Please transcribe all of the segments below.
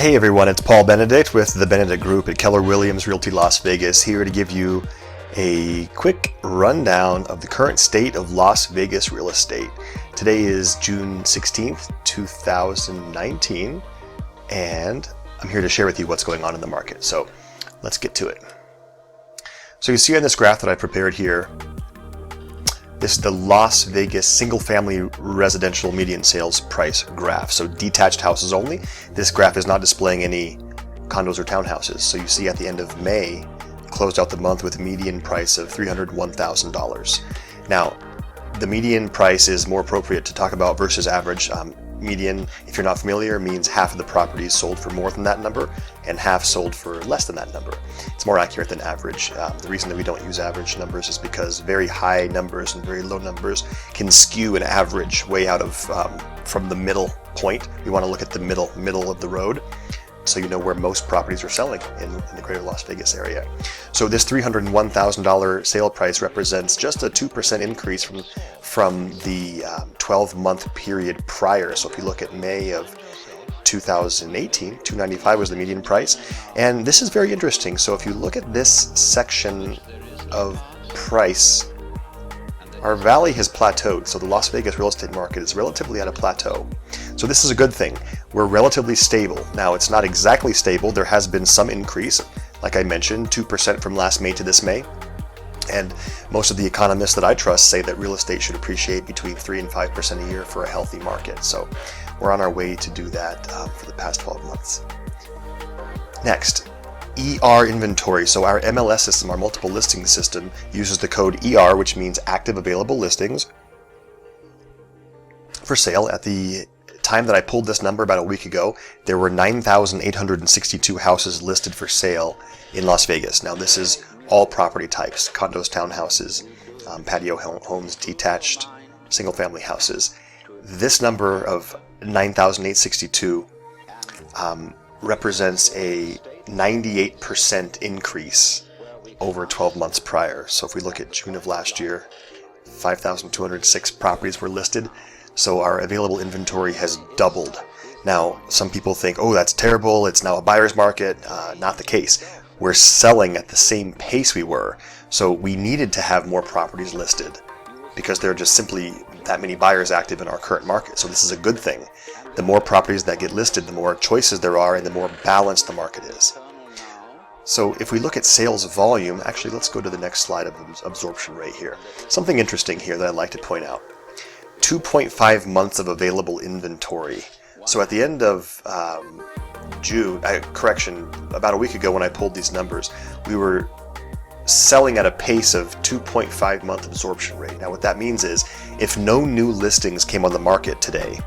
Hey everyone, it's Paul Benedict with the Benedict Group at Keller Williams Realty Las Vegas, here to give you a quick rundown of the current state of Las Vegas real estate. Today is June 16th, 2019, and I'm here to share with you what's going on in the market. So let's get to it. So you see on this graph that I prepared here, this is the Las Vegas single-family residential median sales price graph. So detached houses only. This graph is not displaying any condos or townhouses. So you see at the end of May, closed out the month with a median price of $301,000. Now, the median price is more appropriate to talk about versus average. Median, if you're not familiar, means half of the properties sold for more than that number and half sold for less than that number. It's more accurate than average. The reason that we don't use average numbers is because very high numbers and very low numbers can skew an average way out of from the middle point. We want to look at the middle of the road, so you know where most properties are selling in the greater Las Vegas area. So this $301,000 sale price represents just a 2% increase from the 12-month period prior. So if you look at May of 2018, $295 was the median price. And this is very interesting. So if you look at this section of price, our valley has plateaued. So the Las Vegas real estate market is relatively at a plateau. So this is a good thing. We're relatively stable. Now, it's not exactly stable. There has been some increase, like I mentioned, 2% from last May to this May. And most of the economists that I trust say that real estate should appreciate between 3 and 5% a year for a healthy market. So we're on our way to do that for the past 12 months. Next, ER inventory. So our MLS system, our multiple listing system, uses the code ER, which means active available listings for sale. At the time that I pulled this number about a week ago, there were 9,862 houses listed for sale in Las Vegas. Now this is all property types: condos, townhouses, patio homes, detached, single-family houses. This number of 9,862 represents a 98% increase over 12 months prior. So if we look at June of last year, 5,206 properties were listed. So our available inventory has doubled. Now, some people think, oh, that's terrible, it's now a buyer's market. Not the case. We're selling at the same pace we were. So we needed to have more properties listed because there are just simply that many buyers active in our current market. So this is a good thing. The more properties that get listed, the more choices there are and the more balanced the market is. So if we look at sales volume, actually let's go to the next slide of absorption rate here. Something interesting here that I'd like to point out. 2.5 months of available inventory. So at the end of June, about a week ago when I pulled these numbers, we were selling at a pace of 2.5 month absorption rate. Now what that means is if no new listings came on the market today,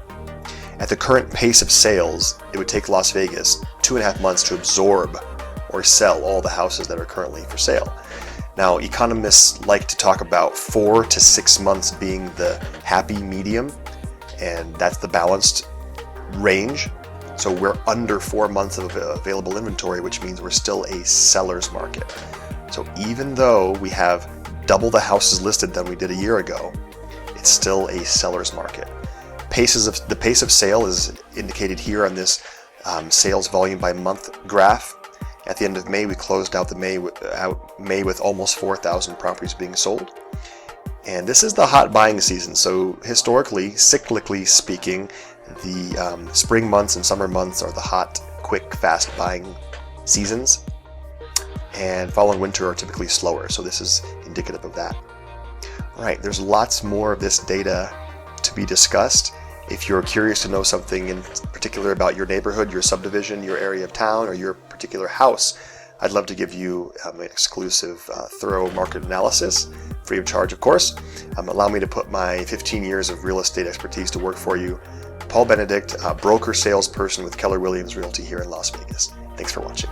at the current pace of sales, it would take Las Vegas 2.5 months to absorb or sell all the houses that are currently for sale. Now, economists like to talk about 4 to 6 months being the happy medium, and that's the balanced range. So we're under 4 months of available inventory, which means we're still a seller's market. So even though we have double the houses listed than we did a year ago, it's still a seller's market. The pace of sale is indicated here on this sales volume by month graph. At the end of May, we closed out May with almost 4,000 properties being sold. And this is the hot buying season. So historically, cyclically speaking, the spring months and summer months are the hot, quick, fast buying seasons. And fall and winter are typically slower. So this is indicative of that. All right, there's lots more of this data to be discussed. If you're curious to know something in particular about your neighborhood, your subdivision, your area of town, or your particular house, I'd love to give you an exclusive, thorough market analysis, free of charge, of course. Allow me to put my 15 years of real estate expertise to work for you. Paul Benedict, broker salesperson with Keller Williams Realty here in Las Vegas. Thanks for watching.